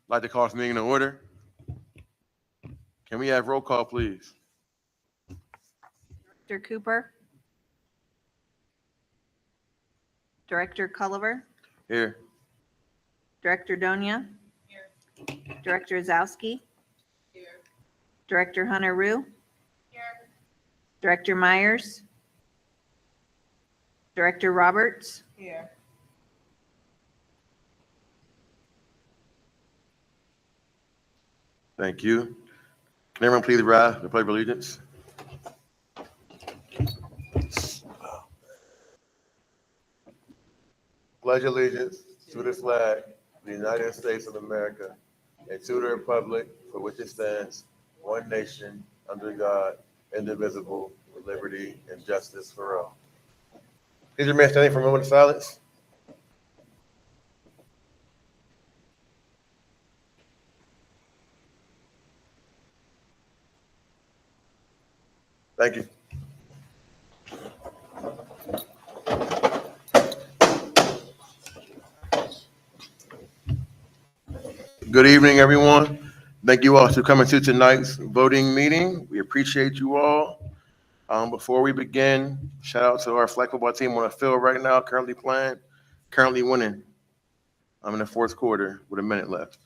I'd like to call this meeting to order. Can we have roll call, please? Director Cooper. Director Culliver. Here. Director Donia. Here. Director Zowski. Here. Director Hunter Rue. Here. Director Myers. Director Roberts. Here. Thank you. Can everyone please rise for the pledge of allegiance? Pledge allegiance to the flag of the United States of America and to the republic for which it stands, one nation, under God, indivisible, with liberty and justice for all. Please remain standing for a moment of silence. Thank you. Good evening, everyone. Thank you all for coming to tonight's voting meeting. We appreciate you all. Before we begin, shout out to our flag football team on the field right now, currently playing, currently winning. I'm in the fourth quarter with a minute left.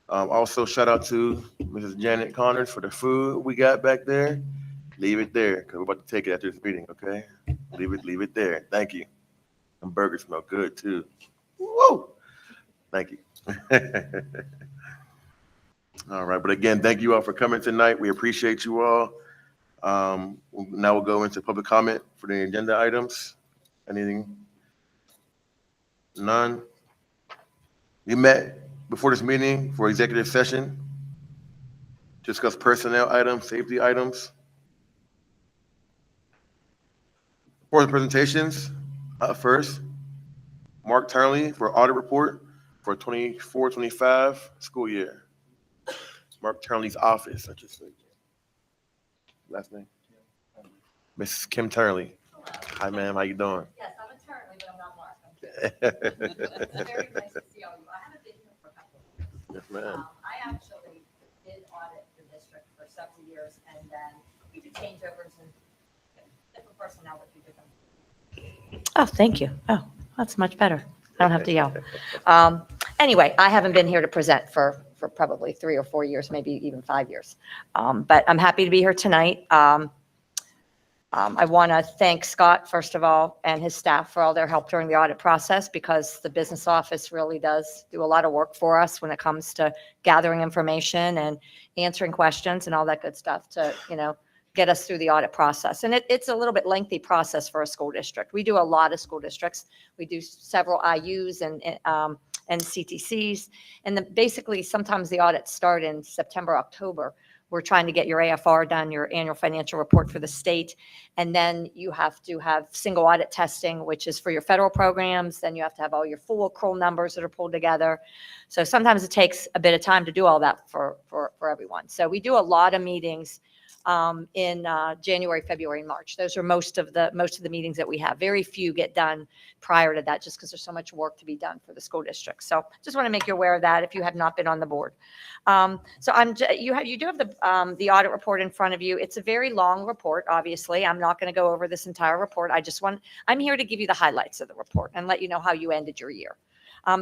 Also, shout out to Mrs. Janet Connors for the food we got back there. Leave it there, because we're about to take it after this meeting, okay? Leave it there. Thank you. Them burgers smell good, too. Woo! Thank you. All right, but again, thank you all for coming tonight. We appreciate you all. Now we'll go into public comment for the agenda items. Anything? None? We met before this meeting for executive session to discuss personnel items, safety items. For the presentations, first, Mark Turnley for audit report for 24-25 school year. Mark Turnley's office, I just said. Last name? Mrs. Kim Turnley. Hi, ma'am. How you doing? Yes, I'm a Turnley, but I'm not Mark. It's very nice to see all you. I haven't been here for a couple of years. Yes, ma'am. I actually did audit the district for several years, and then we did changeovers and different personnel that we did them. Oh, thank you. Oh, that's much better. I don't have to yell. Anyway, I haven't been here to present for probably 3 or 4 years, maybe even 5 years. But I'm happy to be here tonight. I want to thank Scott, first of all, and his staff for all their help during the audit process, because the business office really does do a lot of work for us when it comes to gathering information and answering questions and all that good stuff to, get us through the audit process. And it's a little bit lengthy process for a school district. We do a lot of school districts. We do several IUs and CTCs. And basically, sometimes the audits start in September, October. We're trying to get your AFR done, your annual financial report for the state. And then you have to have single audit testing, which is for your federal programs. Then you have to have all your full accrual numbers that are pulled together. So sometimes it takes a bit of time to do all that for everyone. So we do a lot of meetings in January, February, and March. Those are most of the meetings that we have. Very few get done prior to that, just because there's so much work to be done for the school district. So just want to make you aware of that if you have not been on the board. So you do have the audit report in front of you. It's a very long report. Obviously, I'm not going to go over this entire report. I'm here to give you the highlights of the report and let you know how you ended your year.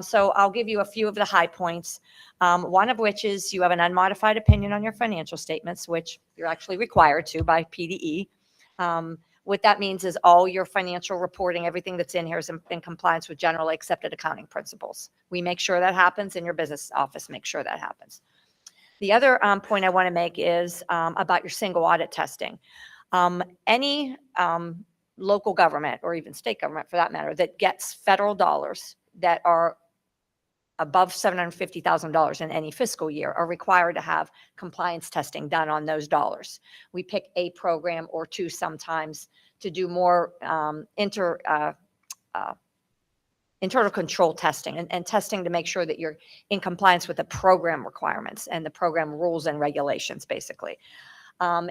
So I'll give you a few of the high points, one of which is you have an unmodified opinion on your financial statements, which you're actually required to by PDE. What that means is all your financial reporting, everything that's in here is in compliance with generally accepted accounting principles. We make sure that happens, and your business office makes sure that happens. The other point I want to make is about your single audit testing. Any local government, or even state government for that matter, that gets federal dollars that are above $750,000 in any fiscal year are required to have compliance testing done on those dollars. We pick a program or two sometimes to do more internal control testing and testing to make sure that you're in compliance with the program requirements and the program rules and regulations, basically.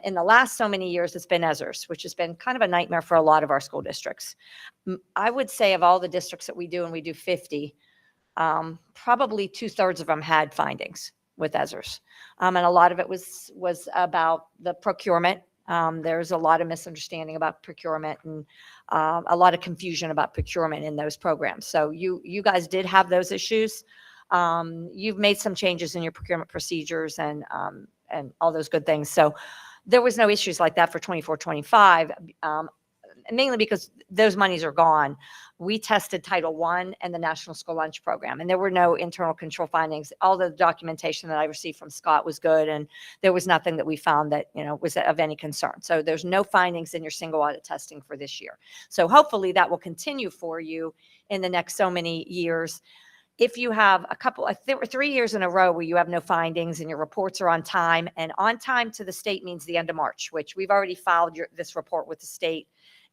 In the last so many years, it's been ESERS, which has been kind of a nightmare for a lot of our school districts. I would say of all the districts that we do, and we do 50, probably 2/3 of them had findings with ESERs. And a lot of it was about the procurement. There's a lot of misunderstanding about procurement and a lot of confusion about procurement in those programs. So you guys did have those issues. You've made some changes in your procurement procedures and all those good things. So there was no issues like that for 24, 25. Mainly because those monies are gone. We tested Title I and the National School Lunch Program, and there were no internal control findings. All the documentation that I received from Scott was good, and there was nothing that we found that, was of any concern. So there's no findings in your single audit testing for this year. So hopefully that will continue for you in the next so many years. If you have there were 3 years in a row where you have no findings and your reports are on time, and on time to the state means the end of March, which we've already filed this report with the state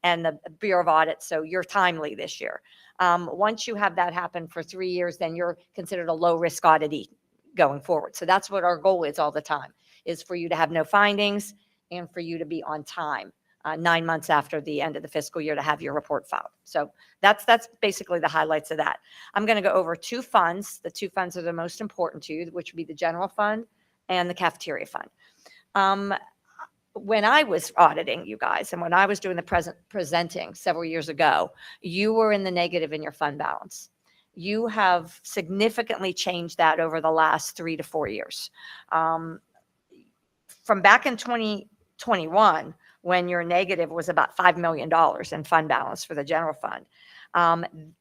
and the Bureau of Audit, so you're timely this year. Once you have that happen for 3 years, then you're considered a low-risk auditee going forward. So that's what our goal is all the time, is for you to have no findings and for you to be on time, 9 months after the end of the fiscal year to have your report filed. So that's basically the highlights of that. I'm going to go over 2 funds. The 2 funds are the most important to you, which would be the general fund and the cafeteria fund. When I was auditing you guys and when I was doing the presenting several years ago, you were in the negative in your fund balance. You have significantly changed that over the last 3 to 4 years. From back in 2021, when your negative was about $5 million in fund balance for the general fund,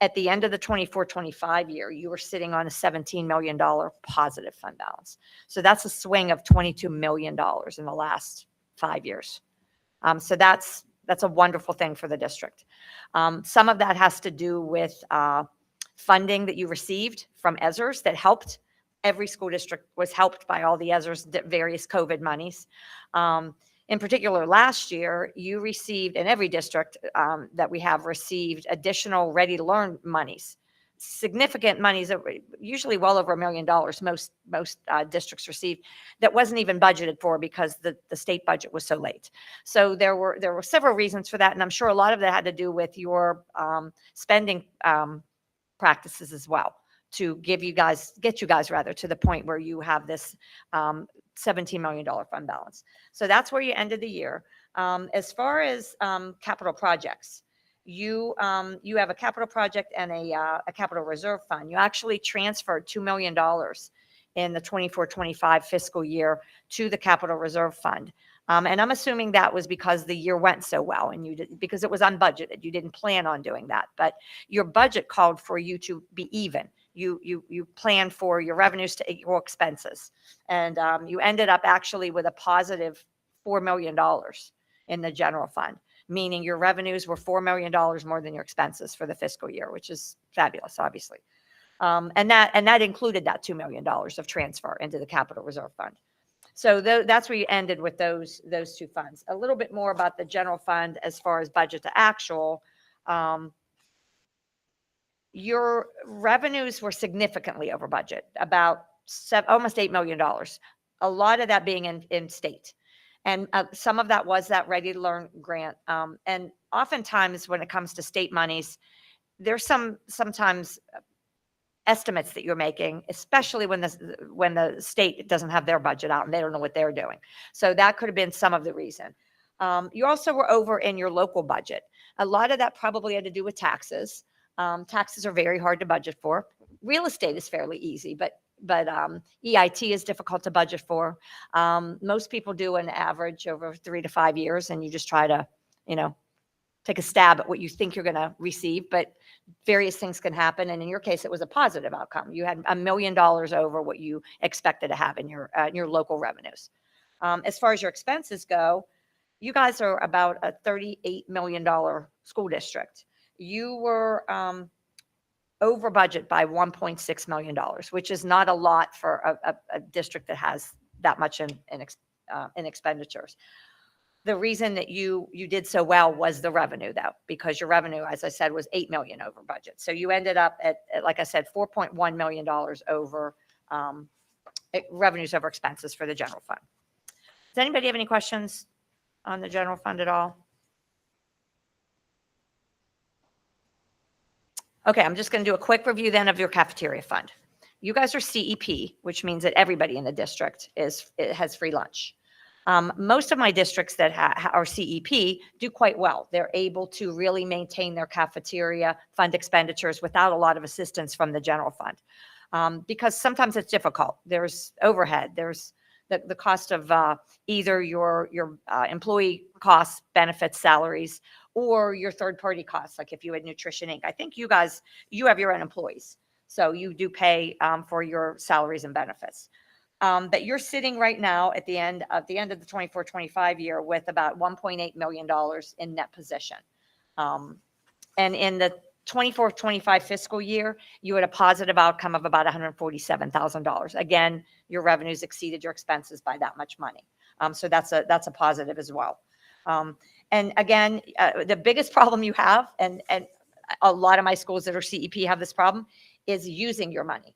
at the end of the 24-25 year, you were sitting on a $17 million positive fund balance. So that's a swing of $22 million in the last 5 years. So that's a wonderful thing for the district. Some of that has to do with funding that you received from ESERs that helped. Every school district was helped by all the ESERs, various COVID monies. In particular, last year, you received, and every district that we have received additional Ready to Learn monies. Significant monies, usually well over $1 million, most districts received, that wasn't even budgeted for because the state budget was so late. So there were several reasons for that, and I'm sure a lot of that had to do with your spending practices as well, to get you guys to the point where you have this $17 million fund balance. So that's where you ended the year. As far as capital projects, you have a capital project and a capital reserve fund. You actually transferred $2 million in the 24-25 fiscal year to the capital reserve fund. And I'm assuming that was because the year went so well and because it was unbudgeted. You didn't plan on doing that, but your budget called for you to be even. You planned for your revenues to equal expenses. And you ended up actually with a positive $4 million in the general fund, meaning your revenues were $4 million more than your expenses for the fiscal year, which is fabulous, obviously. And that included that $2 million of transfer into the capital reserve fund. So that's where you ended with those 2 funds. A little bit more about the general fund as far as budget to actual. Your revenues were significantly over budget, about almost $8 million. A lot of that being in state. And some of that was that Ready to Learn grant. And oftentimes when it comes to state monies, there's sometimes estimates that you're making, especially when the state doesn't have their budget out and they don't know what they're doing. So that could have been some of the reason. You also were over in your local budget. A lot of that probably had to do with taxes. Taxes are very hard to budget for. Real estate is fairly easy, but EIT is difficult to budget for. Most people do an average over 3 to 5 years, and you just try to, take a stab at what you think you're going to receive, but various things can happen. And in your case, it was a positive outcome. You had $1 million over what you expected to have in your local revenues. As far as your expenses go, you guys are about a $38 million school district. You were over budget by $1.6 million, which is not a lot for a district that has that much in expenditures. The reason that you did so well was the revenue, though, because your revenue, as I said, was $8 million over budget. So you ended up at like I said, $4.1 million over revenues over expenses for the general fund. Does anybody have any questions on the general fund at all? Okay, I'm just going to do a quick review then of your cafeteria fund. You guys are CEP, which means that everybody in the district has free lunch. Most of my districts that are CEP do quite well. They're able to really maintain their cafeteria fund expenditures without a lot of assistance from the general fund. Because sometimes it's difficult. There's overhead, there's the cost of either your employee costs, benefits, salaries, or your third-party costs, like if you had Nutrition Inc. I think you guys, you have your own employees, so you do pay for your salaries and benefits. But you're sitting right now at the end of the 24-25 year with about $1.8 million in net position. And in the 24-25 fiscal year, you had a positive outcome of about $147,000. Again, your revenues exceeded your expenses by that much money. So that's a positive as well. And again, the biggest problem you have, and a lot of my schools that are CEP have this problem, is using your money,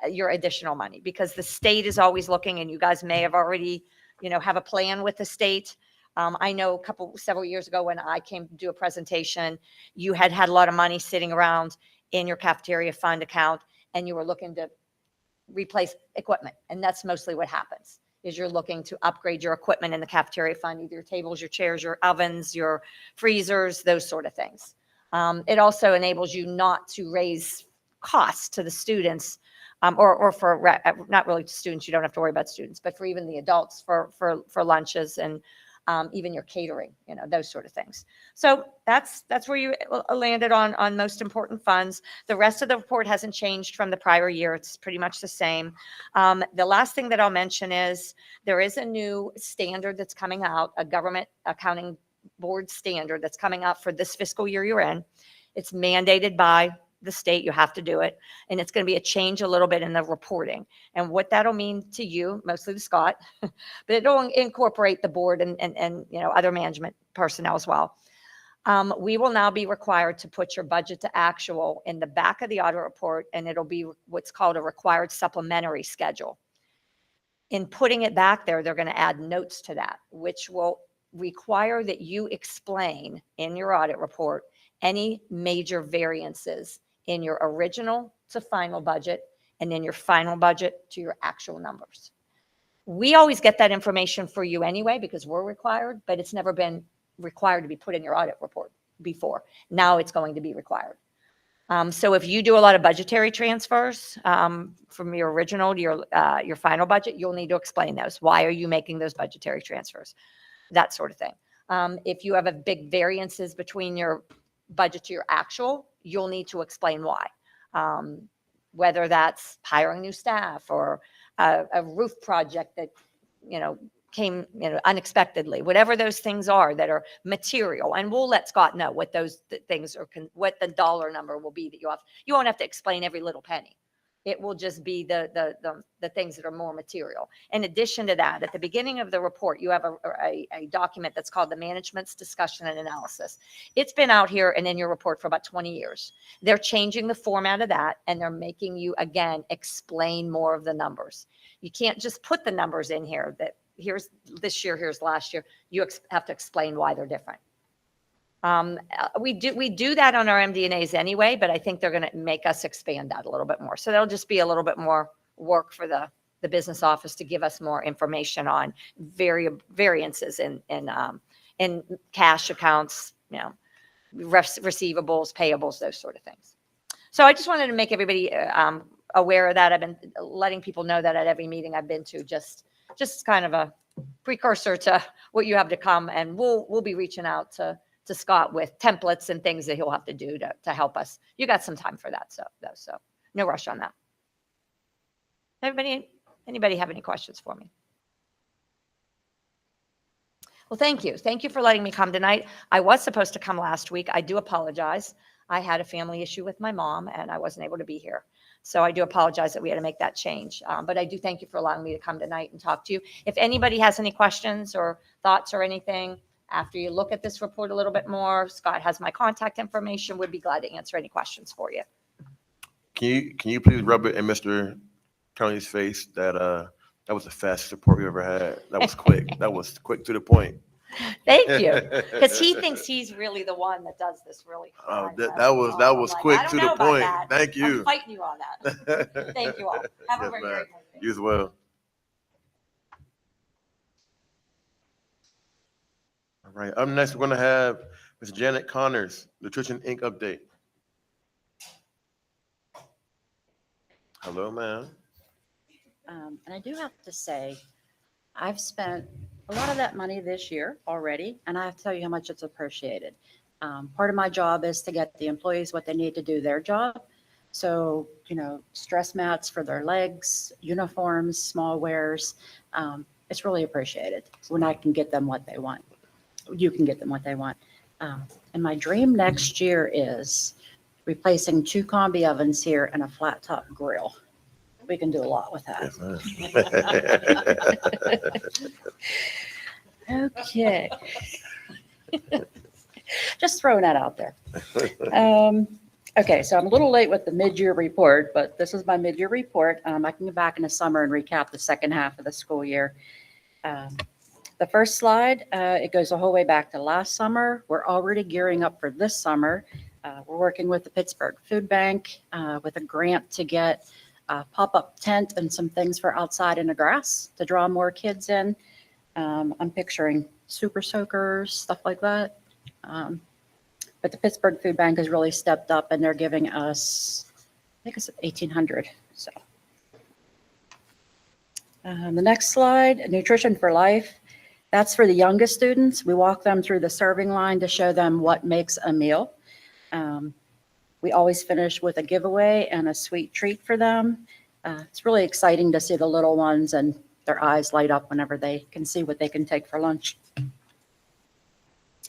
your additional money, because the state is always looking, and you guys may have already, have a plan with the state. I know several years ago when I came to do a presentation, you had a lot of money sitting around in your cafeteria fund account, and you were looking to replace equipment. And that's mostly what happens, is you're looking to upgrade your equipment in the cafeteria fund, either your tables, your chairs, your ovens, your freezers, those sort of things. It also enables you not to raise costs to the students, or for not really to students, you don't have to worry about students, but for even the adults for lunches and even your catering, those sort of things. So that's where you landed on most important funds. The rest of the report hasn't changed from the prior year. It's pretty much the same. The last thing that I'll mention is there is a new standard that's coming out, a government accounting board standard that's coming out for this fiscal year you're in. It's mandated by the state, you have to do it. And it's going to be a change a little bit in the reporting. And what that'll mean to you, mostly to Scott, but it'll incorporate the board and other management personnel as well. We will now be required to put your budget to actual in the back of the audit report, and it'll be what's called a required supplementary schedule. In putting it back there, they're going to add notes to that, which will require that you explain in your audit report any major variances in your original to final budget and in your final budget to your actual numbers. We always get that information for you anyway because we're required, but it's never been required to be put in your audit report before. Now it's going to be required. So if you do a lot of budgetary transfers from your original to your final budget, you'll need to explain those. Why are you making those budgetary transfers? That sort of thing. If you have a big variances between your budget to your actual, you'll need to explain why. Whether that's hiring new staff or a roof project that, came, unexpectedly, whatever those things are that are material. And we'll let Scott know what those things are, what the dollar number will be that you won't have to explain every little penny. It will just be the things that are more material. In addition to that, at the beginning of the report, you have a document that's called the Management's Discussion and Analysis. It's been out here and in your report for about 20 years. They're changing the format of that, and they're making you, again, explain more of the numbers. You can't just put the numbers in here that here's this year, here's last year. You have to explain why they're different. We do that on our MD&As anyway, but I think they're going to make us expand that a little bit more. So there'll just be a little bit more work for the business office to give us more information on variances in cash accounts, receivables, payables, those sort of things. So I just wanted to make everybody aware of that. I've been letting people know that at every meeting I've been to, just kind of a precursor to what you have to come, and we'll be reaching out to Scott with templates and things that he'll have to do to help us. You got some time for that, so no rush on that. Anybody have any questions for me? Well, thank you. Thank you for letting me come tonight. I was supposed to come last week. I do apologize. I had a family issue with my mom, and I wasn't able to be here. So I do apologize that we had to make that change. But I do thank you for allowing me to come tonight and talk to you. If anybody has any questions or thoughts or anything, after you look at this report a little bit more, Scott has my contact information. Would be glad to answer any questions for you. Can you please rub it in Mr. Tony's face that that was the fastest report we ever had. That was quick. That was quick to the point. Thank you. Because he thinks he's really the one that does this really Oh, fun. that So, was I'm like, quick I don't to know the about point. that. Thank I'm you. fighting you on that. Thank you all. Have a Yes, great ma'am. night. You as well. All right. Up next, we're going to have Ms. Janet Connors, Nutrition Inc. update. Hello, ma'am. And I do have to say, I've spent a lot of that money this year already, and I have to tell you how much it's appreciated. Part of my job is to get the employees what they need to do their job. So, stress mats for their legs, uniforms, small wares. It's really appreciated when I can get them what they want. You can get them what they want. And my dream next year is replacing 2 combi ovens here and a flat top grill. We can do a lot with that. Yes, ma'am. Okay. Just throwing that out there. Okay, so I'm a little late with the mid-year report, but this is my mid-year report. I can go back in the summer and recap the second half of the school year. The first slide, it goes the whole way back to last summer. We're already gearing up for this summer. We're working with the Pittsburgh Food Bank with a grant to get a pop-up tent and some things for outside in the grass to draw more kids in. I'm picturing super soakers, stuff like that. But the Pittsburgh Food Bank has really stepped up and they're giving us, I think it's 1,800. So the next slide, Nutrition for Life. That's for the youngest students. We walk them through the serving line to show them what makes a meal. We always finish with a giveaway and a sweet treat for them. It's really exciting to see the little ones and their eyes light up whenever they can see what they can take for lunch.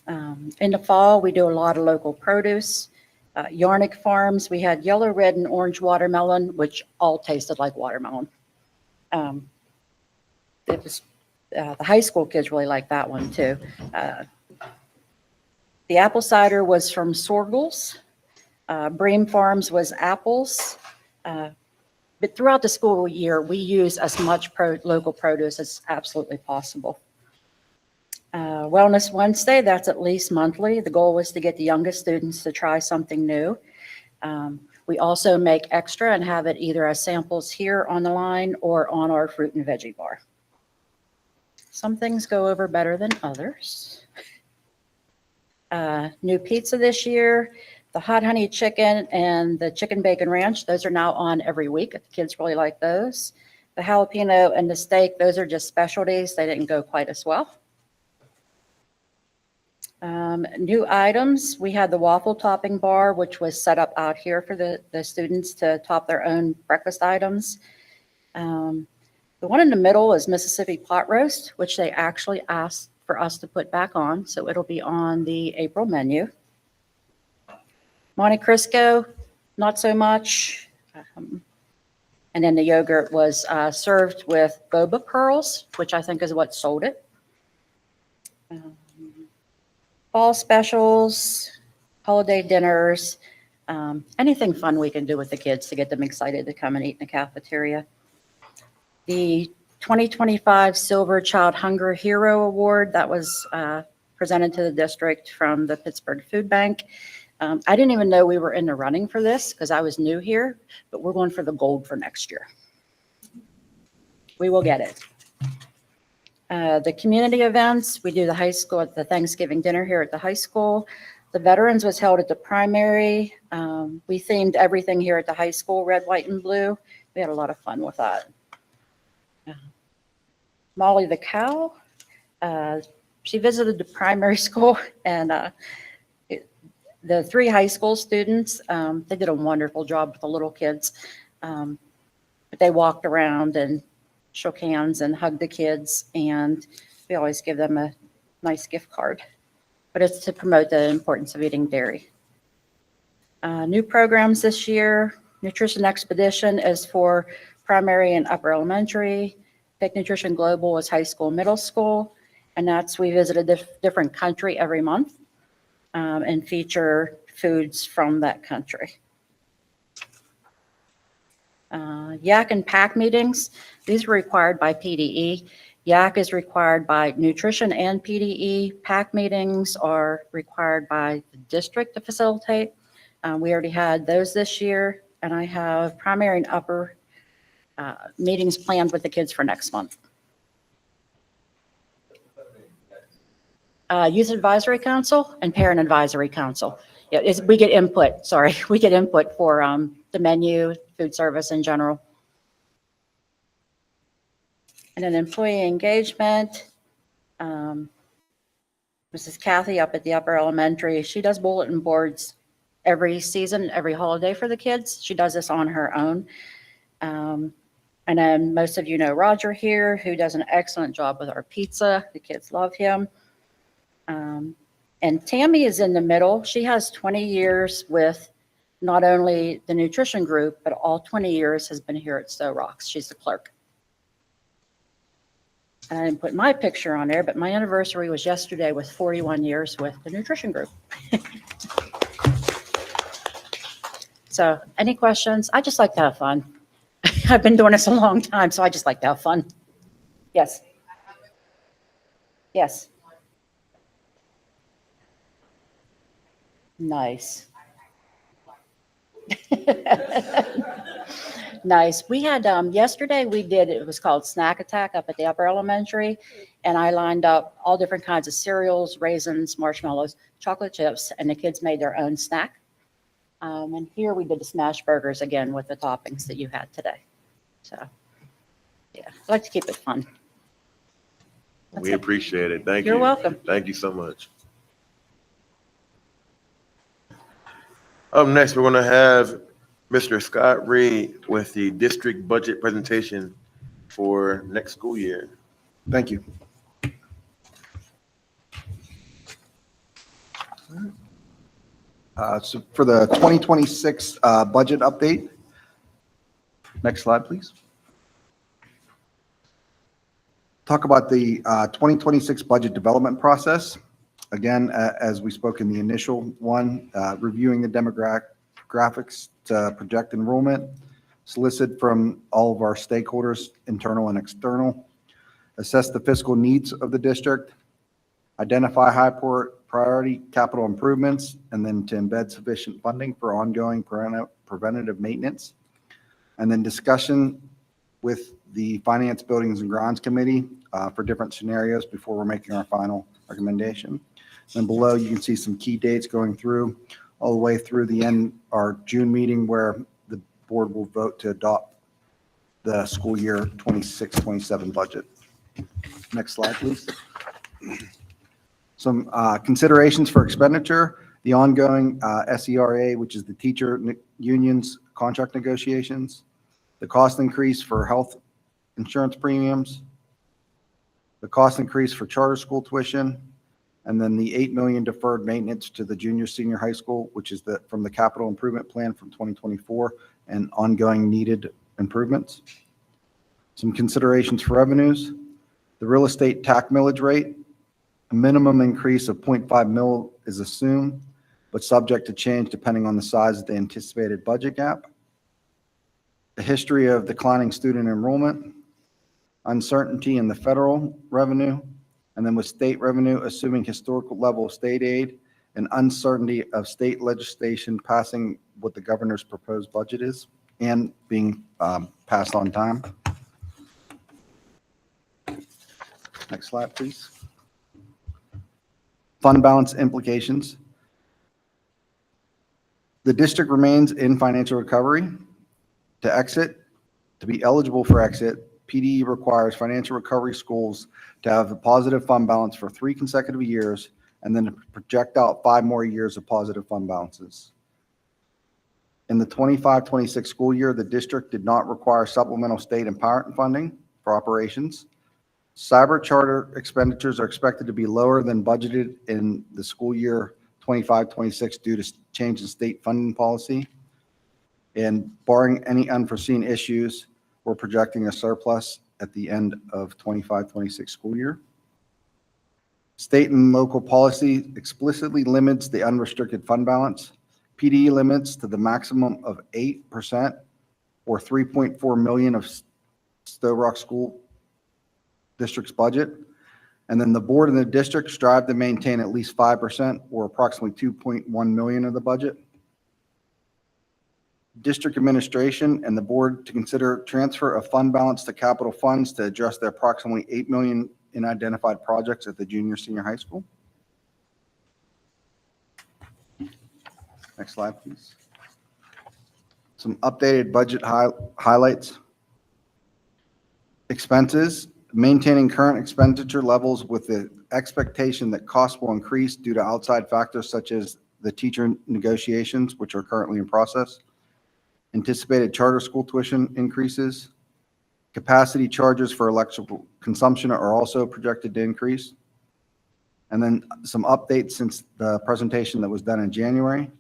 In the fall, we do a lot of local produce. Yarnick Farms, we had yellow, red, and orange watermelon, which all tasted like watermelon. It was the high school kids really liked that one too. The apple cider was from Sorgels. Bream Farms was apples. But throughout the school year, we use as much local produce as absolutely possible. Wellness Wednesday, that's at least monthly. The goal was to get the youngest students to try something new. We also make extra and have it either as samples here on the line or on our fruit and veggie bar. Some things go over better than others. New pizza this year, the hot honey chicken and the chicken bacon ranch, those are now on every week. The kids really like those. The jalapeno and the steak, those are just specialties. They didn't go quite as well. New items, we had the waffle topping bar, which was set up out here for the students to top their own breakfast items. The one in the middle is Mississippi pot roast, which they actually asked for us to put back on. So it'll be on the April menu. Monte Cristo, not so much. And then the yogurt was served with boba pearls, which I think is what sold it. Fall specials, holiday dinners, anything fun we can do with the kids to get them excited to come and eat in the cafeteria. The 2025 Silver Child Hunger Hero Award, that was presented to the district from the Pittsburgh Food Bank. I didn't even know we were in the running for this because I was new here, but we're going for the gold for next year. We will get it. The community events, we do the high school at the Thanksgiving dinner here at the high school. The veterans was held at the primary. We themed everything here at the high school, red, white, and blue. We had a lot of fun with that. Molly the cow, she visited the primary school and the 3 high school students, they did a wonderful job with the little kids. But they walked around and shook hands and hugged the kids, and we always give them a nice gift card. But it's to promote the importance of eating dairy. New programs this year, Nutrition Expedition is for primary and upper elementary. Pick Nutrition Global is high school, middle school, and that's we visit a different country every month and feature foods from that country. Yak and PAC meetings, these were required by PDE. YAC is required by nutrition and PDE. PAC meetings are required by the district to facilitate. We already had those this year, and I have primary and upper meetings planned with the kids for next month. Youth Advisory Council and Parent Advisory Council. Yeah, we get input, sorry, we get input for the menu, food service in general. And then employee engagement. Mrs. Kathy up at the upper elementary, she does bulletin boards every season, every holiday for the kids. She does this on her own. And then most of you know Roger here, who does an excellent job with our pizza. The kids love him. And Tammy is in the middle. She has 20 years with not only the nutrition group, but all 20 years has been here at Sto-Rox. She's the clerk. And I didn't put my picture on there, but my anniversary was yesterday with 41 years with the nutrition group. So any questions? I just like to have fun. I've been doing this a long time, so I just like to have fun. Yes. Yes. Nice. Nice. We had, yesterday we did, it was called Snack Attack up at the upper elementary. And I lined up all different kinds of cereals, raisins, marshmallows, chocolate chips, and the kids made their own snack. And here we did the smash burgers again with the toppings that you had today. So, yeah, I like to keep it fun. We appreciate it. Thank you. You're welcome. Thank you so much. Up next, we're going to have Mr. Scott Reed with the district budget presentation for next school year. Thank you. So for the 2026 budget update, next slide, please. Talk about the 2026 budget development process. Again, as we spoke in the initial one, reviewing the demographics to project enrollment, solicit from all of our stakeholders, internal and external, assess the fiscal needs of the district, identify high priority capital improvements, and then to embed sufficient funding for ongoing preventative maintenance, and then discussion with the Finance, Buildings, and Grounds Committee for different scenarios before we're making our final recommendation. Then below, you can see some key dates going through all the way through the end, our June meeting, where the board will vote to adopt the school year 26-27 budget. Next slide, please. Some considerations for expenditure, the ongoing SERA, which is the teacher unions contract negotiations, the cost increase for health insurance premiums, the cost increase for charter school tuition, and then the $8 million deferred maintenance to the junior senior high school, which is from the capital improvement plan from 2024 and ongoing needed improvements. Some considerations for revenues, the real estate tax millage rate, a minimum increase of 0.5 mil is assumed, but subject to change depending on the size of the anticipated budget gap. The history of declining student enrollment, uncertainty in the federal revenue, and then with state revenue, assuming historical level of state aid, and uncertainty of state legislation passing what the governor's proposed budget is and being passed on time. Next slide, please. Fund balance implications. The district remains in financial recovery. To exit, to be eligible for exit, PDE requires financial recovery schools to have a positive fund balance for 3 consecutive years and then to project out 5 more years of positive fund balances. In the 25-26 school year, the district did not require supplemental state and parent funding for operations. Cyber charter expenditures are expected to be lower than budgeted in the school year 25-26 due to change in state funding policy. And barring any unforeseen issues, we're projecting a surplus at the end of 25-26 school year. State and local policy explicitly limits the unrestricted fund balance. PDE limits to the maximum of 8% or 3.4 million of Sto-Rox school district's budget. And then the board and the district strive to maintain at least 5% or approximately 2.1 million of the budget. District administration and the board to consider transfer of fund balance to capital funds to address the approximately 8 million in identified projects at the junior, senior high school. Next slide, please. Some updated budget highlights. Expenses, maintaining current expenditure levels with the expectation that costs will increase due to outside factors such as the teacher negotiations, which are currently in process. Anticipated charter school tuition increases. Capacity charges for electrical consumption are also projected to increase. And then some updates since the presentation that was done in January.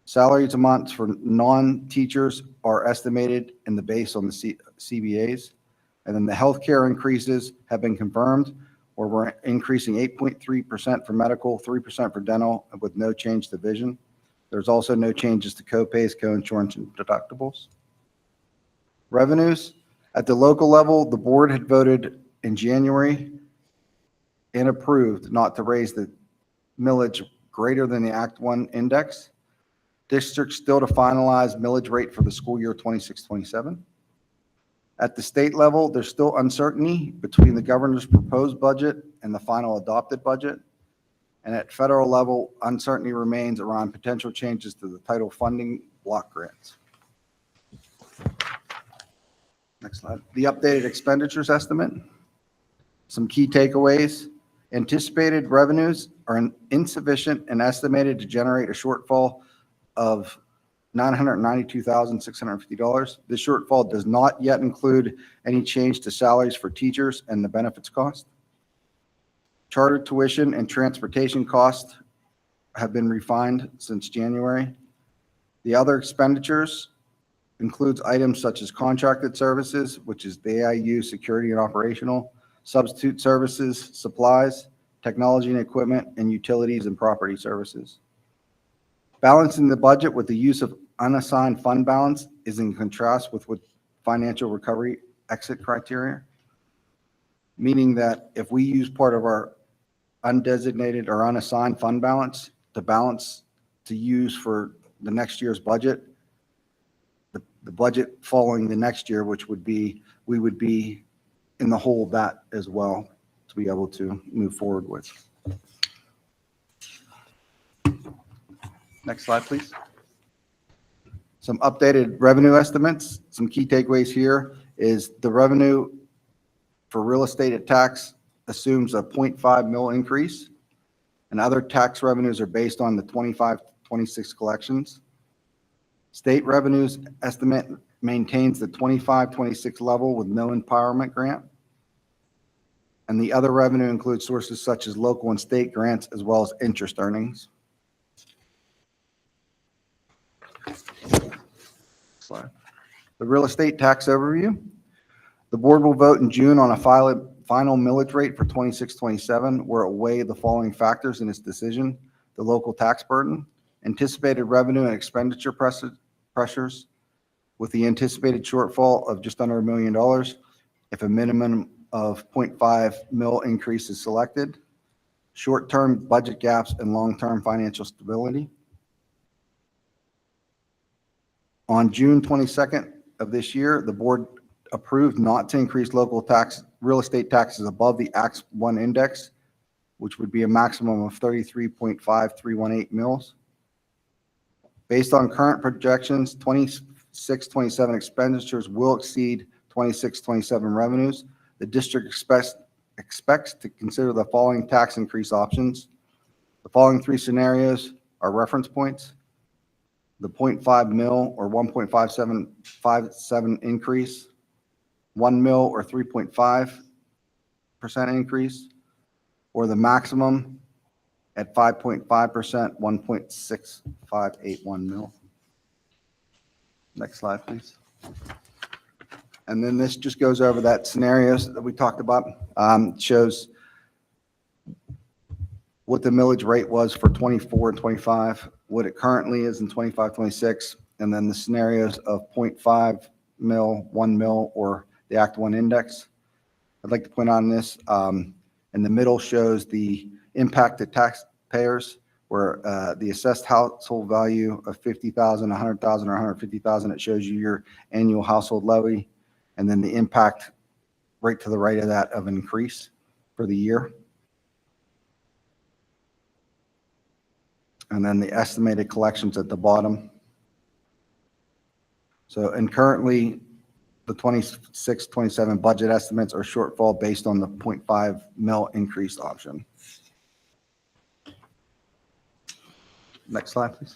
Salaries amounts for non-teachers are estimated in the base on the CBAs. And then the healthcare increases have been confirmed, where we're increasing 8.3% for medical, 3% for dental, with no change to vision. There's also no changes to co-pays, co-insurance, and deductibles. Revenues. At the local level, the board had voted in January and approved not to raise the millage greater than the Act 1 index. District still to finalize millage rate for the school year 26-27. At the state level, there's still uncertainty between the governor's proposed budget and the final adopted budget. And at federal level, uncertainty remains around potential changes to the title funding block grants. Next slide. The updated expenditures estimate. Some key takeaways. Anticipated revenues are insufficient and estimated to generate a shortfall of $992,650. This shortfall does not yet include any change to salaries for teachers and the benefits cost. Charter tuition and transportation costs have been refined since January. The other expenditures includes items such as contracted services, which is the AIU, security and operational, substitute services, supplies, technology and equipment, and utilities and property services. Balancing the budget with the use of unassigned fund balance is in contrast with financial recovery exit criteria, meaning that if we use part of our undesignated or unassigned fund balance to use for the next year's budget, the budget following the next year, which would be, we would be in the hole of that as well to be able to move forward with. Next slide, please. Some updated revenue estimates. Some key takeaways here is the revenue for real estate tax assumes a 0.5 mil increase, and other tax revenues are based on the 25-26 collections. State revenues estimate maintains the 25-26 level with no empowerment grant. And the other revenue includes sources such as local and state grants, as well as interest earnings. Slide. The real estate tax overview. The board will vote in June on a final millage rate for 26-27, where it will weigh the following factors in its decision: the local tax burden, anticipated revenue and expenditure pressures, with the anticipated shortfall of just under $1 million if a minimum of 0.5 mil increase is selected, short-term budget gaps, and long-term financial stability. On June 22nd of this year, the board approved not to increase local real estate taxes above the Act 1 index, which would be a maximum of 33.5318 mils. Based on current projections, 26-27 expenditures will exceed 26-27 revenues. The district expects to consider the following tax increase options. The following three scenarios are reference points: the 0.5 mil or 1.5757 increase, 1 mil or 3.5% increase, or the maximum at 5.5%, 1.6581 mil. Next slide, please. And then this just goes over that scenarios that we talked about. Shows what the millage rate was for 24 and 25, what it currently is in 25, 26, and then the scenarios of 0.5 mil, 1 mil, or the Act 1 index. I'd like to point on this, in the middle shows the impact to taxpayers, where the assessed household value of 50,000, 100,000, or 150,000, it shows you your annual household levy, and then the impact right to the right of that of an increase for the year. And then the estimated collections at the bottom. So, and currently, the 26, 27 budget estimates are shortfall based on the 0.5 mil increase option. Next slide, please.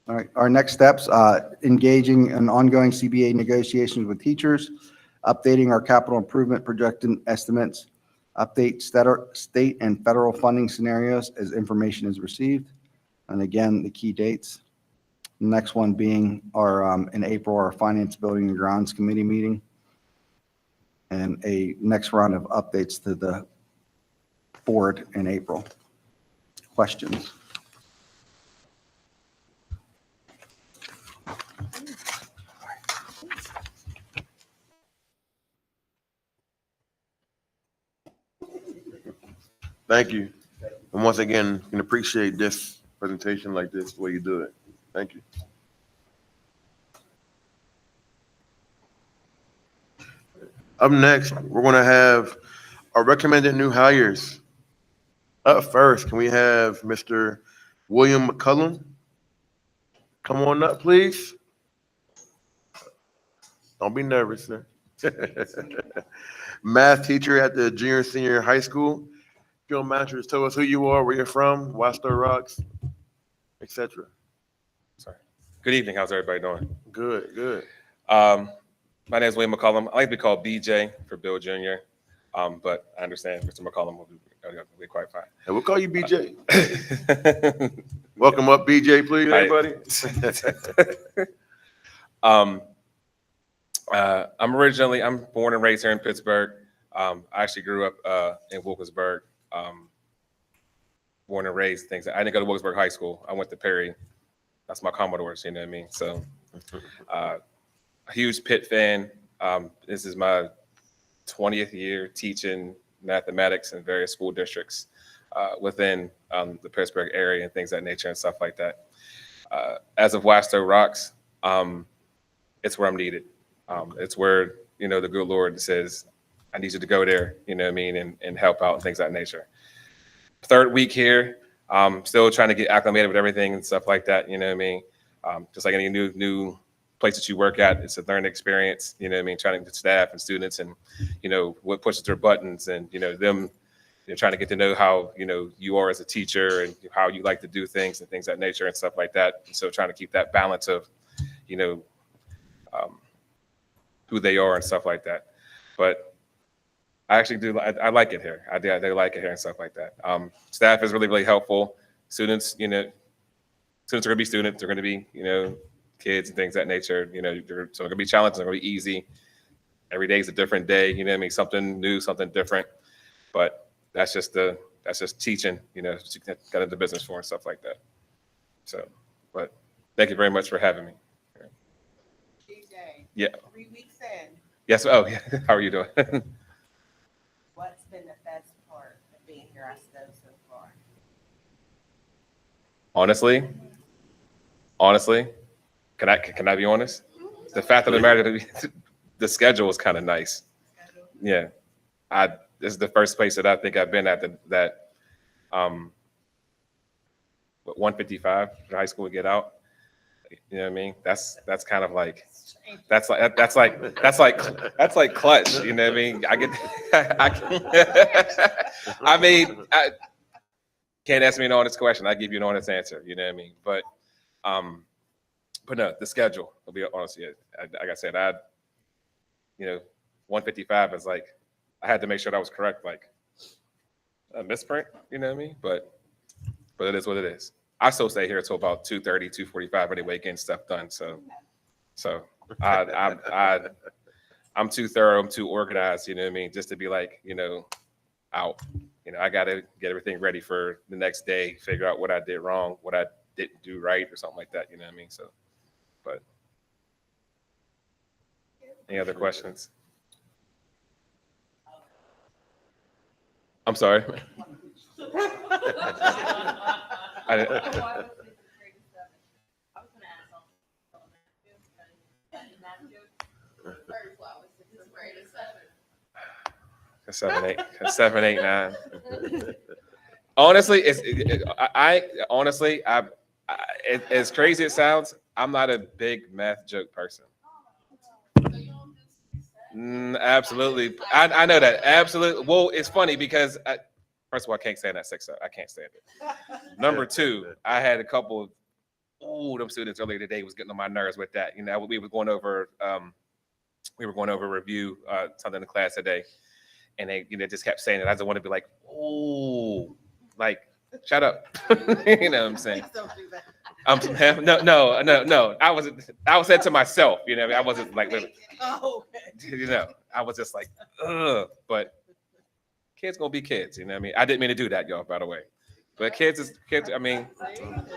All right, our next steps, engaging in ongoing CBA negotiations with teachers, updating our capital improvement projected estimates, update state and federal funding scenarios as information is received. And again, the key dates. Next one being our, in April, our Finance Building and Grounds Committee meeting. And a next round of updates to the board in April. Questions? Thank you. And once again, can appreciate this presentation like this, the way you do it. Thank you. Up next, we're going to have our recommended new hires. Up first, can we have Mr. William McCullum? Come on up, please. Don't be nervous, sir. Math teacher at the junior senior high school. Field manager, just tell us who you are, where you're from, why Sto-Rox, etc. Sorry. Good evening. How's everybody doing? Good, good. My name is William McCullum. I like to be called BJ for Bill Jr., but I understand Mr. McCullum will be quite fine. And we'll call you BJ. Welcome up, BJ, please, Hi. everybody. I'm born and raised here in Pittsburgh. I actually grew up in Wilkinsburg. Born and raised things. I didn't go to Wilkinsburg High School. I went to Perry. That's my Commodores, you know what I mean? So a huge Pitt fan. This is my 20th year teaching mathematics in various school districts within the Pittsburgh area and things of that nature and stuff like that. As of why Sto-Rox, it's where I'm needed. It's where, you know, the good Lord says, I need you to go there, you know what I mean, and help out and things of that nature. Third week here, still trying to get acclimated with everything and stuff like that, you know what I mean? Just like any new place that you work at, it's a learning experience, you know what I mean? Trying to get staff and students and, you know, what pushes their buttons and, you know, them, you know, trying to get to know how, you know, you are as a teacher and how you like to do things and things of that nature and stuff like that. And so trying to keep that balance of, you know, who they are and stuff like that. But I actually do. I like it here. I do like it here and stuff like that. Staff is really, really helpful. Students, you know, students are going to be students. They're going to be, you know, kids and things of that nature. You know, so they're going to be challenging. They're going to be easy. Every day is a different day. You know what I mean? Something new, something different. But that's just teaching. You know, got into business for and stuff like that. So, but thank you very much for having me. DJ. Yeah. 3 weeks in, Yes. Oh, yeah. How are you doing? what's been the best part of being here at Sto so far? Honestly, can I be honest? The fact of the matter, the schedule was kind of nice. Yeah, this is the first place that I think I've been at that 155 for high school to get out. You know what I mean? That's kind of like that's like clutch. You know what I mean? I can't ask me an honest question. I give you an honest answer. You know what I mean? But no, the schedule. I'll be honest. Yeah, like I said, 155 is like I had to make sure that was correct. Like a misprint. You know what I mean? But it is what it is. I still stay here until about 2:30, 2:45 anyway, getting stuff done. So I'm too thorough, I'm too organized, you know what I mean, just to be like, you know, out. You know, I got to get everything ready for the next day, figure out what I did wrong, what I didn't do right, or something like that. You know what I mean? So, but any other questions? I'm sorry. I, a 7, 8, 9. Honestly, honestly, as crazy as it sounds, I'm not a big math joke person. Absolutely, I know that. Absolutely. Well, it's funny because first of all, I can't stand that 6. I can't stand it. Number two, I had a couple of them students earlier today was getting on my nerves with that. You know, we were going over review something in the class today, and they just kept saying it. I just want to be like, oh, like shut up. You know what I'm saying? No. I was saying to myself, you know, I wasn't like, Oh, okay. you know, I was just like, ugh. But kids gonna be kids, you know what I mean? I didn't mean to do that, y'all, by the way. But kids is kids. I mean,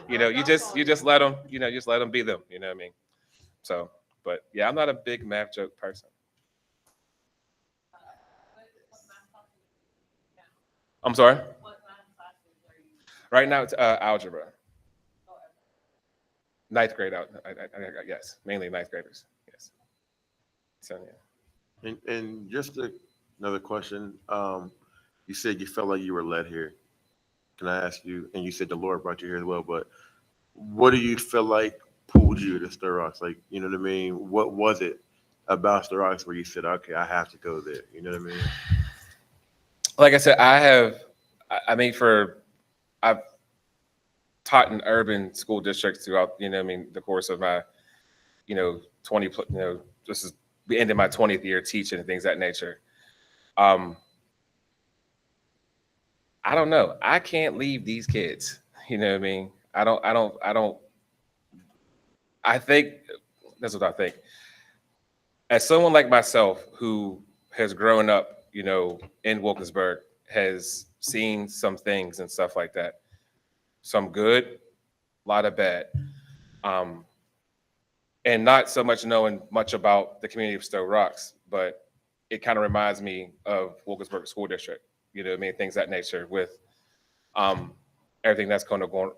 you know, you just let them, you know, just let them be them. You know what I mean? So, but yeah, I'm not a big math joke person. I'm sorry. Right now it's algebra. Ninth grade out. Yes, mainly ninth graders. Yes. So yeah. And just another question. You said you felt like you were led here. Can I ask you? And you said the Lord brought you here as well. But what do you feel like pulled you to Sto-Rox? Like, you know what I mean? What was it about Sto-Rox where you said, okay, I have to go there? You know what I mean? Like I said, I've taught in urban school districts throughout, you know, I mean, the course of my, 20, this is the end of my 20th year teaching and things of that nature. I don't know. I can't leave these kids. You know what I mean? I think that's what I think. As someone like myself who has grown up, in Wilkinsburg, has seen some things and stuff like that, some good, a lot of bad, and not so much knowing much about the community of Sto-Rox, but it kind of reminds me of Wilkinsburg School District. You know what I mean? Things of that nature with everything that's going to go,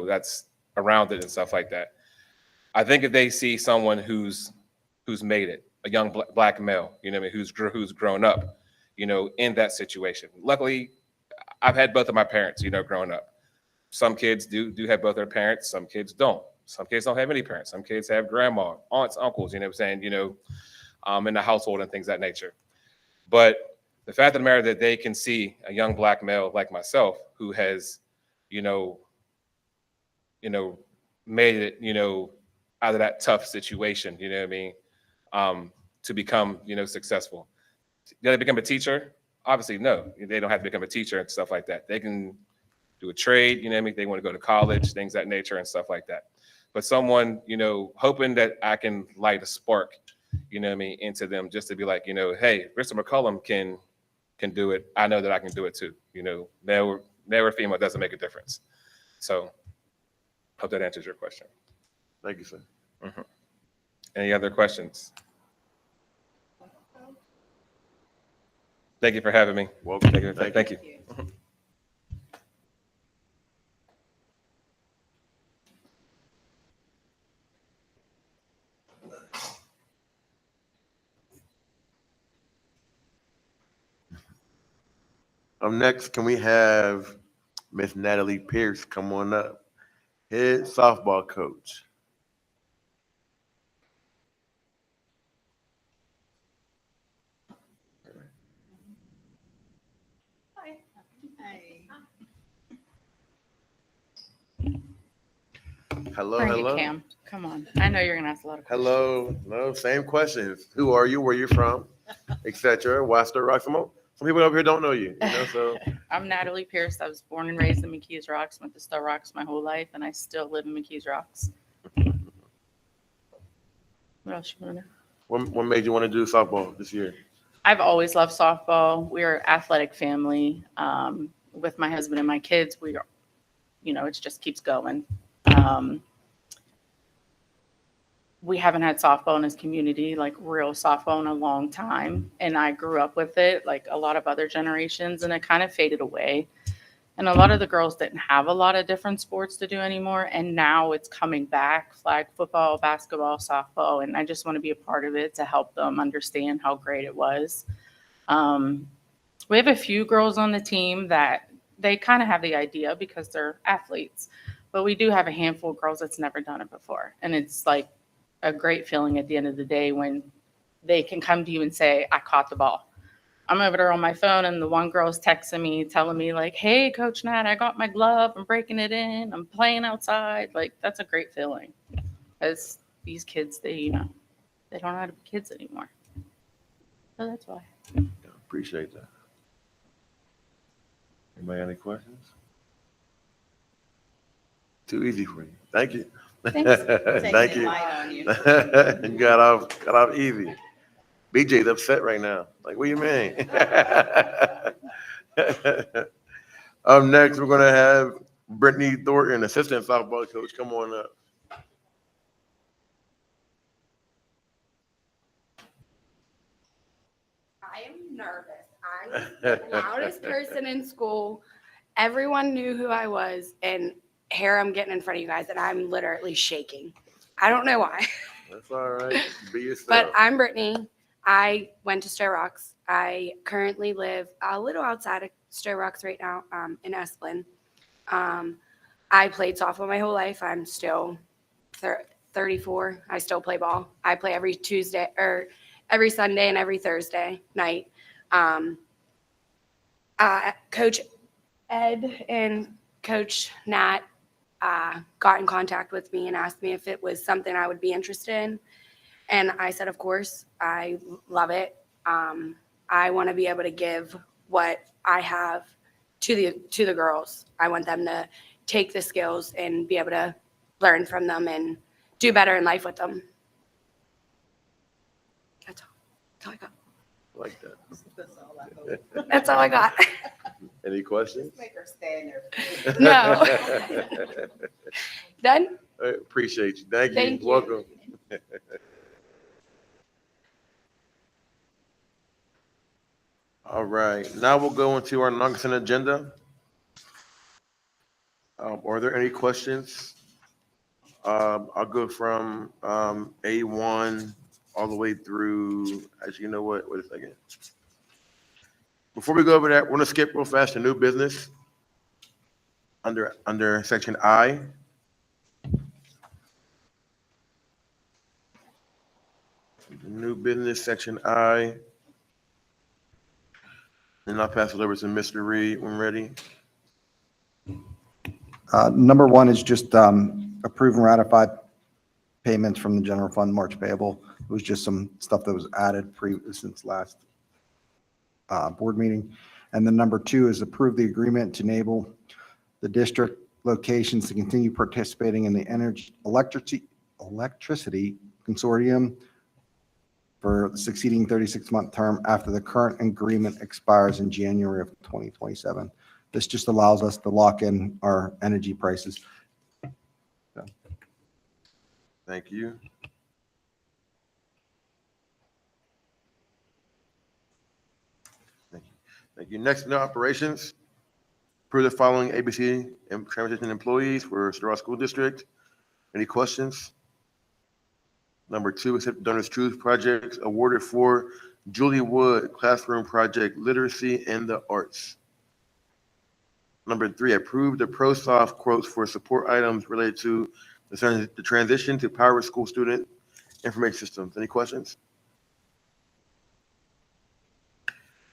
that's around it and stuff like that. I think if they see someone who's made it, a young black male, you know what I mean, who's grown up, in that situation. Luckily, I've had both of my parents, growing up. Some kids do have both their parents. Some kids don't. Some kids don't have any parents. Some kids have grandma, aunts, uncles, you know what I'm saying, in the household and things of that nature. But the fact of the matter that they can see a young black male like myself who has, made it, out of that tough situation, you know what I mean, to become, successful. Did they become a teacher? Obviously, no. They don't have to become a teacher and stuff like that. They can do a trade, you know what I mean? They want to go to college, things of that nature and stuff like that. But someone, hoping that I can light a spark, you know what I mean, into them just to be like, hey, Mr. McCullum can do it. I know that I can do it too. Male or female doesn't make a difference. So hope that answers your question. Thank you, sir. Mm-hmm. Any other questions? Thank you for having me. Welcome. Thank you. Next, can we have Miss Natalie Pierce come on up? Head softball coach. Hello, Bring hello. it, Cam. Come on. I know you're gonna ask a lot of questions. Hello. No, same questions. Who are you? Where you from? Etc. Why Sto-Rox? Some people over here don't know you. So I'm Natalie Pierce. I was born and raised in McKees Rocks, went to Sto-Rox my whole life, and I still live in McKees Rocks. What else you want to know? what made you want to do softball this year? I've always loved softball. We're an athletic family. With my husband and my kids, we are, it just keeps going. we haven't had softball in this community, like real softball, in a long time. And I grew up with it, like a lot of other generations, and it kind of faded away. And a lot of the girls didn't have a lot of different sports to do anymore. And now it's coming back, flag football, basketball, softball. And I just want to be a part of it to help them understand how great it was. We have a few girls on the team that they kind of have the idea because they're athletes. But we do have a handful of girls that's never done it before. And it's like a great feeling at the end of the day when they can come to you and say, I caught the ball. I'm over there on my phone and the one girl's texting me, telling me like, hey, Coach Nat, I got my glove. I'm breaking it in. I'm playing outside. Like, that's a great feeling. As these kids, they don't know how to be kids anymore. So that's why. Appreciate that. Anybody got any questions? Too easy for you. Thank you. Thanks. Thank you. Got off easy. BJ's upset right now. Like, what do you mean? Next, we're gonna have Brittany Thornton, assistant softball coach. Come on up. I am nervous. I'm the loudest person in school. Everyone knew who I was, and here I'm getting in front of you guys, and I'm literally shaking. I don't know why. That's all right. Be yourself. But I'm Brittany. I went to Sto-Rox. I currently live a little outside of Sto-Rox right now, in Esplin. I played softball my whole life. I'm still 34. I still play ball. I play every Tuesday or every Sunday and every Thursday night. Coach Ed and Coach Nat got in contact with me and asked me if it was something I would be interested in. And I said, of course, I love it. I want to be able to give what I have to the girls. I want them to take the skills and be able to learn from them and do better in life with them. That's all I got. Like that. That's all I got. Any questions? Make her stand there. No. Done? I appreciate you. Thank you. Thank you. Welcome. All right. Now we'll go into our non-consent agenda. Are there any questions? I'll go from A1 all the way through, actually, you know what? Wait a second. Before we go over that, we're going to skip real fast to new business under section I. New business, section I. And I'll pass it over to Mr. Reed when ready. Number one is just approve and ratify payments from the general fund March payable. It was just some stuff that was added since last board meeting. And then number two is approve the agreement to enable the district locations to continue participating in the electricity consortium for the succeeding 36-month term after the current agreement expires in January of 2027. This just allows us to lock in our energy prices. Thank you. Thank you. Next, new operations. Approve the following ABC and transition employees for Sto-Rox School District. Any questions? Number two, accept Donors Truth Project awarded for Julie Wood Classroom Project Literacy in the Arts. Number three, approve the ProSoft quotes for support items related to the transition to Power School Student Information Systems. Any questions?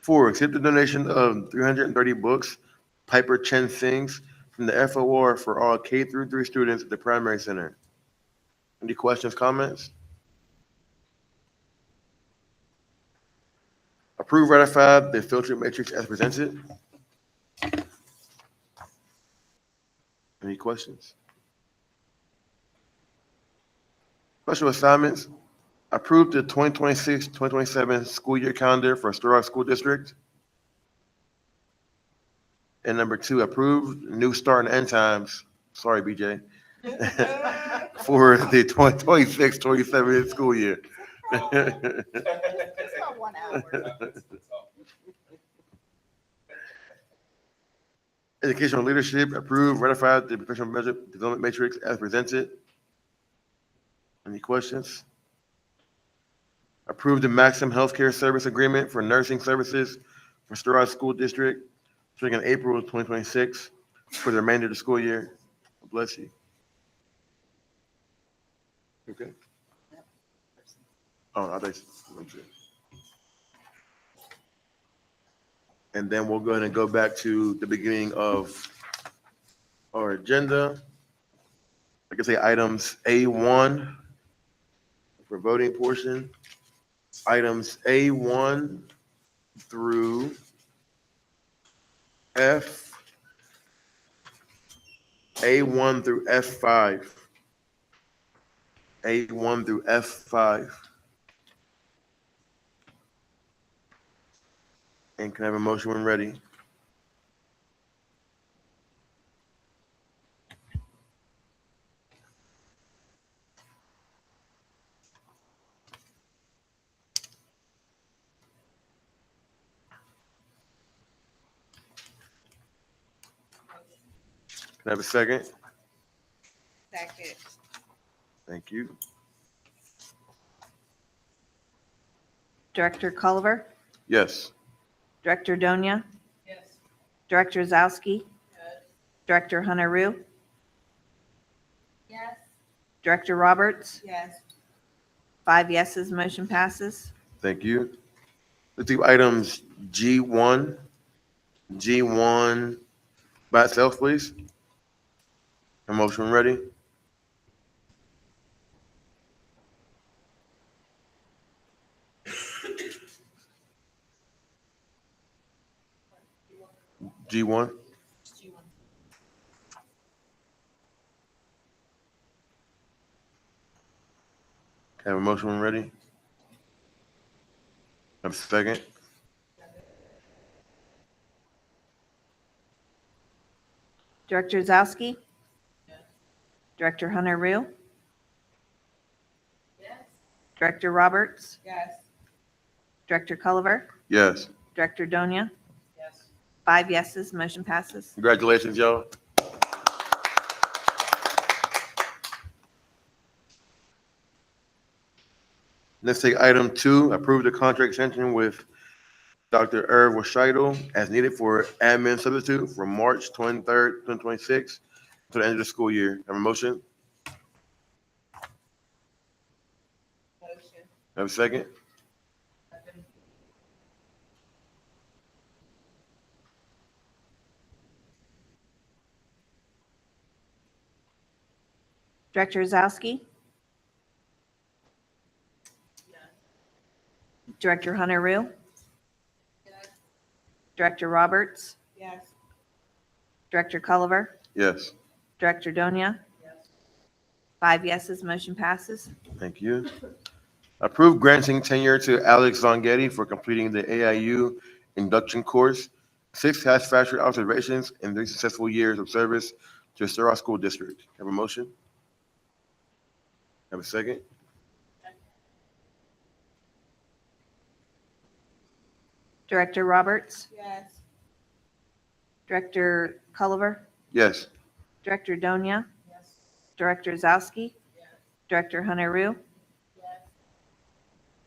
Four, accept the donation of 330 books, Piper Chen Sings, from the FOR for all K-3 students at the Primary Center. Any questions, comments? Approve, ratify the filter matrix as presented. Any questions? Special assignments. Approve the 2026-2027 school year calendar for Sto-Rox School District. And number two, approve new start and end times. Sorry, BJ. for the 2026-27 school year. It's not 1 hour. Educational leadership, approve, ratify the professional measure development matrix as presented. Any questions? Approve the maximum healthcare service agreement for nursing services for Sto-Rox School District, starting in April of 2026 for the remainder of the school year. Bless you. Okay. Oh, I think. And then we'll go ahead and go back to the beginning of our agenda. I can say items A1 for voting portion. Items A1 through F. A1 through F5. A1 through F5. And can I have a motion when ready? Can I have a second? Second. Thank you. Director Culliver, Yes. Director Donia, Yes. Director Zowski, Yes. Director Hunter Rue, Yes. Director Roberts, Yes. 5 yeses, motion passes. Thank you. Let's do items G1. G1 by itself, please. A motion when ready? G1. Can I have a motion when ready? Have a second? Director Zowski, Director Hunter Rue, Yes. Director Roberts, Yes. Director Culliver, Yes. Director Donia, Yes. 5 yeses, motion passes. Congratulations, y'all. Let's take item 2, approve the contract extension with Dr. Irv Wascheitel as needed for admin substitute from March 23rd, 2026 to the end of the school year. Have a motion? Motion. Have a second? Director Zowski, Director Hunter Rue, Director Roberts, Yes. Director Culliver, Yes. Director Donia, 5 yeses, motion passes. Thank you. Approve granting tenure to Alex Zongetti for completing the AIU induction course, 6 satisfactory observations and 3 successful years of service to the Sto-Rox School District. Have a motion? Have a second? Director Roberts, Yes. Director Culliver, Yes. Director Donia, Yes. Director Zowski, Director Hunter Rue,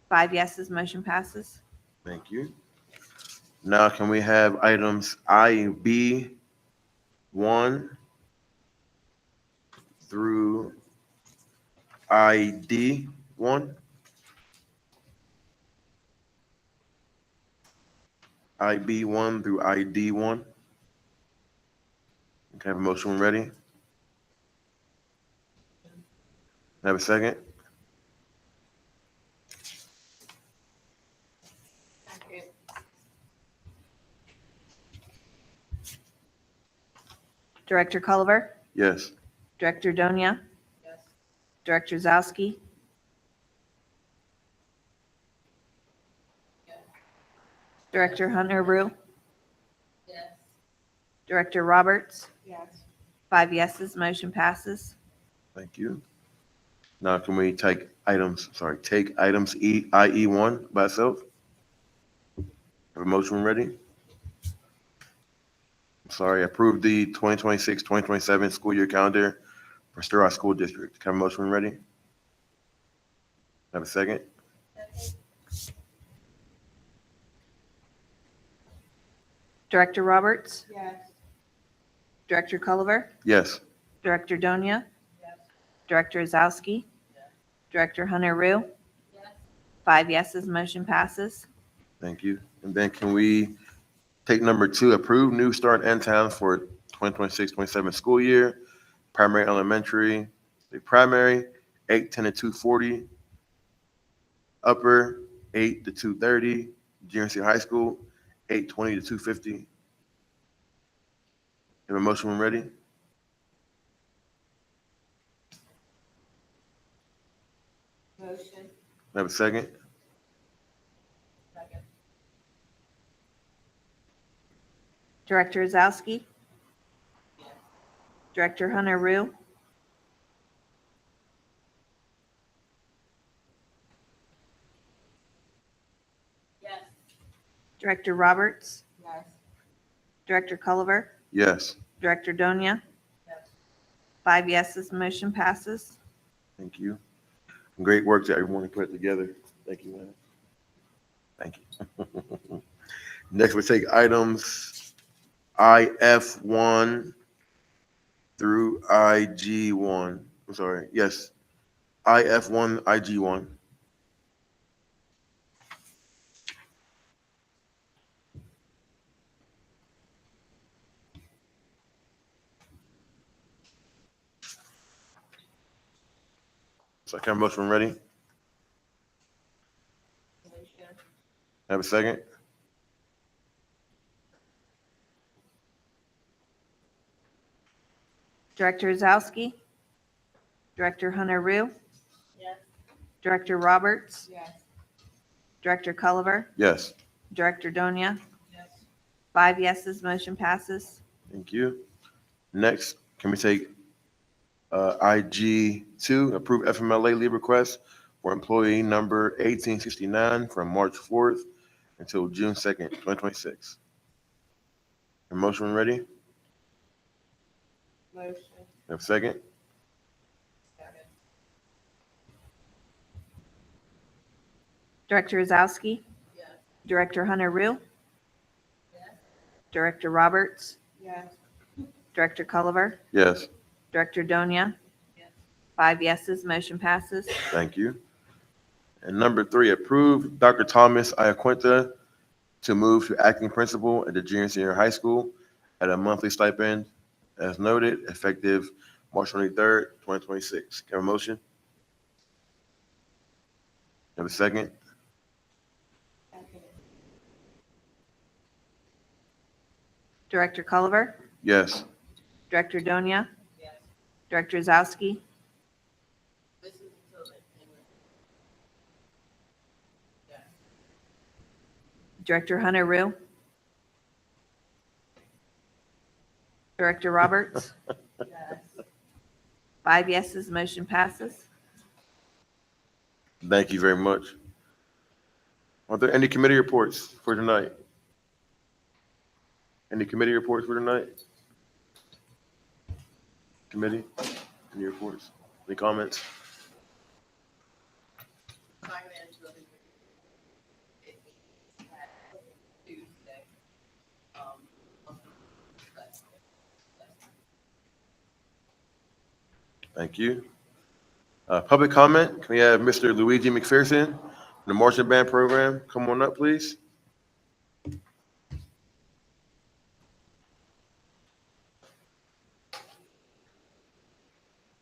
5 yeses, motion passes. Thank you. Now can we have items IB1 through ID1? IB1 through ID1? Okay, have a motion when ready? Have a second? Second. Director Culliver, Yes. Director Donia, Yes. Director Zowski, Director Hunter Rue, Yes. Director Roberts, Yes. 5 yeses, motion passes. Thank you. Now can we take items IE1 by itself? Have a motion ready? Sorry, approve the 2026-2027 school year calendar for Sto-Rox School District. Have a motion ready? Have a second? Director Roberts, Yes. Director Culliver, Yes. Director Donia, Director Azowski, Director Hunter Rue. 5 yeses, motion passes. Thank you. And then can we take number 2, approve new start and end times for 2026-27 school year, primary, elementary, the primary, 8:10 to 2:40, upper, 8 to 2:30, junior and senior high school, 8:20 to 2:50. Have a motion when ready? Motion. Have a second? Second. Director Azowski, Director Hunter Rue, Yes. Director Roberts, Yes. Director Culliver, Yes. Director Donia. Yes. 5 yeses, motion passes. Thank you. Great work to everyone who put it together. Thank you, man. Thank you. Next, we take items IF1 through IG1. I'm sorry. Yes. IF1, IG1. So I can have a motion ready? Motion. Have a second? Director Azowski, Director Hunter Rue, Yes. Director Roberts, Yes. Director Culliver, Yes. Director Donia. Yes. 5 yeses, motion passes. Thank you. Next, can we take IG2, approve FMLA leave request for employee number 1869 from March 4th until June 2nd, 2026. Your motion ready? Motion. Have a second? Second. Director Azowski, Yes. Director Hunter Rue, Yes. Director Roberts, Yes. Director Culliver, Yes. Director Donia. Yes. 5 yeses, motion passes. Thank you. And number 3, approve Dr. Thomas Iaquinta to move to acting principal at the junior and senior high school at a monthly stipend as noted, effective March 23rd, 2026. Can I have a motion? Have a second? Second. Director Culliver, Yes. Director Donia, Yes. Director Azowski, This is until the Yes. Director Hunter Rue, Director Roberts. Yes. 5 yeses, motion passes. Thank you very much. Are there any committee reports for tonight? Any committee reports for tonight? Committee? Any reports? Any comments? Finance really Tuesday. Thank you. Public comment, can we have Mr. Luigi McPherson, the marching band program, come on up, please?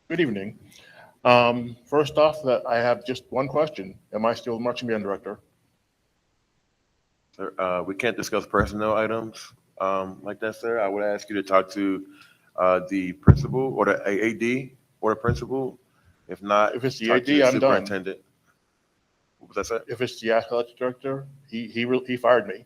Good evening. First off, that I have just one question. Am I still the marching band director? Sir, we can't discuss personnel items like that, sir. I would ask you to talk to the principal or the AD or the principal. If not, If it's the talk to AD, I'm done. superintendent. What was that, sir? If it's the athletic director, he fired me.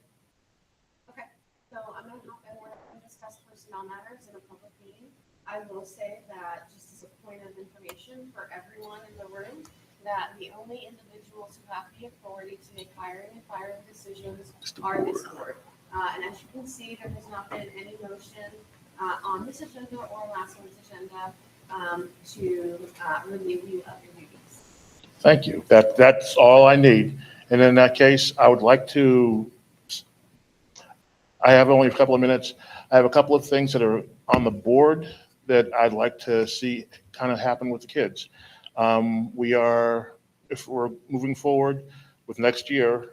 Okay, so I'm gonna hop in where we discuss personnel matters in a public meeting. I will say that just as a point of information for everyone in the room that the only individuals who have the authority to make hiring and firing decisions are this board. And as you can see, there has not been any motion on this agenda or last month's agenda to relieve you of your duties. Thank you. That's all I need. And in that case, I would like to, I have only a couple of minutes. I have a couple of things that are on the board that I'd like to see kind of happen with the kids. We are, if we're moving forward with next year,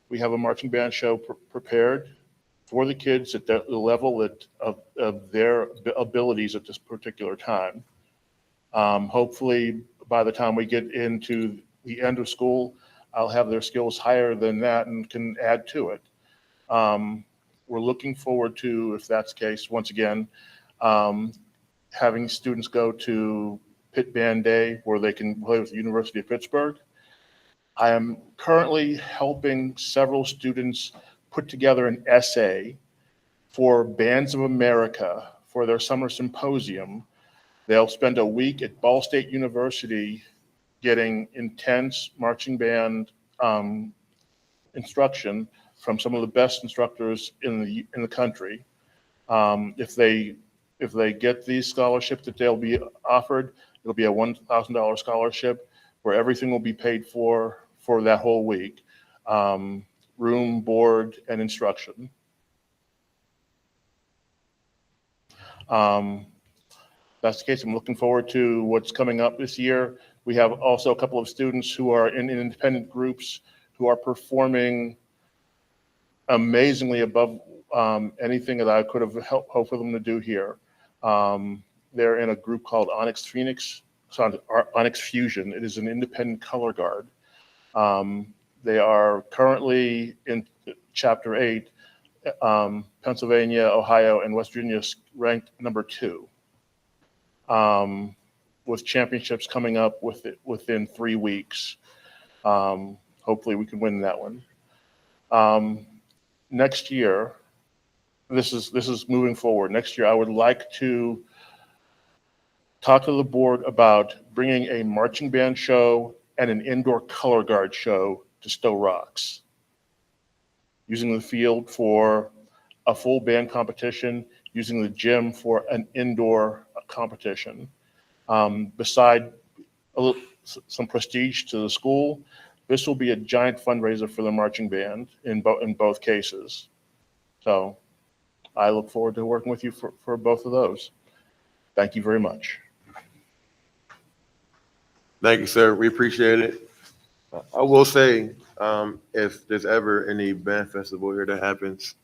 we have a marching band show prepared for the kids at the level of their abilities at this particular time. Hopefully, by the time we get into the end of school, I'll have their skills higher than that and can add to it. We're looking forward to, if that's the case, once again, having students go to Pitt Band Day where they can play with the University of Pittsburgh. I am currently helping several students put together an essay for Bands of America for their summer symposium. They'll spend a week at Ball State University getting intense marching band instruction from some of the best instructors in the country. If they get the scholarship that they'll be offered, it'll be a $1,000 scholarship where everything will be paid for that whole week, room, board, and instruction. That's the case. I'm looking forward to what's coming up this year. We have also a couple of students who are in independent groups who are performing amazingly above anything that I could have hoped for them to do here. They're in a group called Onyx Phoenix, Onyx Fusion. It is an independent color guard. They are currently in Chapter 8, Pennsylvania, Ohio, and West Virginia ranked number 2, with championships coming up within 3 weeks. Hopefully we can win that one. Next year, this is moving forward. Next year, I would like to talk to the board about bringing a marching band show and an indoor color guard show to Sto-Rox, using the field for a full band competition, using the gym for an indoor competition. Beside some prestige to the school, this will be a giant fundraiser for the marching band in both cases. So I look forward to working with you for both of those. Thank you very much. Thank you, sir. We appreciate it. I will say, if there's ever any band festival here that happens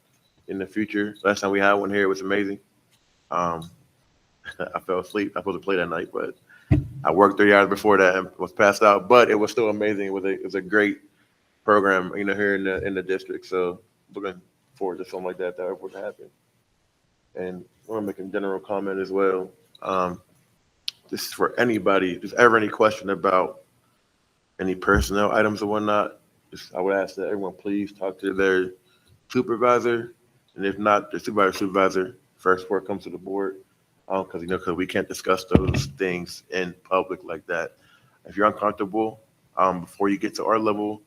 in the future, last time we had one here, it was amazing. I fell asleep. I was supposed to play that night, but I worked 3 hours before that and was passed out. But it was still amazing. It was a great program, here in the district. So looking forward to something like that ever would happen. And I want to make a general comment as well. This is for anybody. If there's ever any question about any personnel items or whatnot, I would ask that everyone please talk to their supervisor, and if not, the supervisor first before it comes to the board, because we can't discuss those things in public like that. If you're uncomfortable, before you get to our level,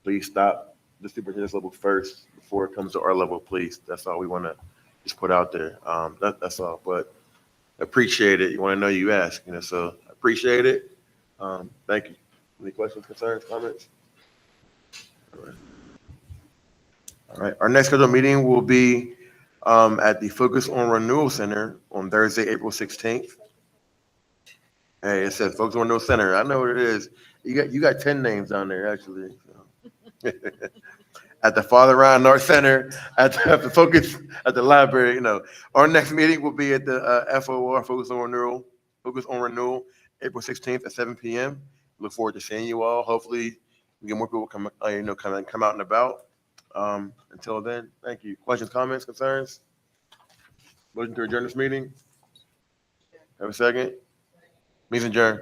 please stop the superintendent's level first before it comes to our level, please. That's all we want to just put out there. That's all. But appreciate it. You want to know, you ask, so appreciate it. Thank you. Any questions, concerns, comments? All right. Our next scheduled meeting will be at the Focus on Renewal Center on Thursday, April 16th. Hey, it says Focus on Renewal Center. I know what it is. You got 10 names down there, actually. So. At the Father Ryan North Center, at the Focus, at the library, Our next meeting will be at the FOR, Focus on Renewal, April 16th at 7 p.m. Look forward to seeing you all. Hopefully, we get more people come out and about. Until then, thank you. Questions, comments, concerns? Motion to adjourn this meeting? Have a second? Meeting's adjourned.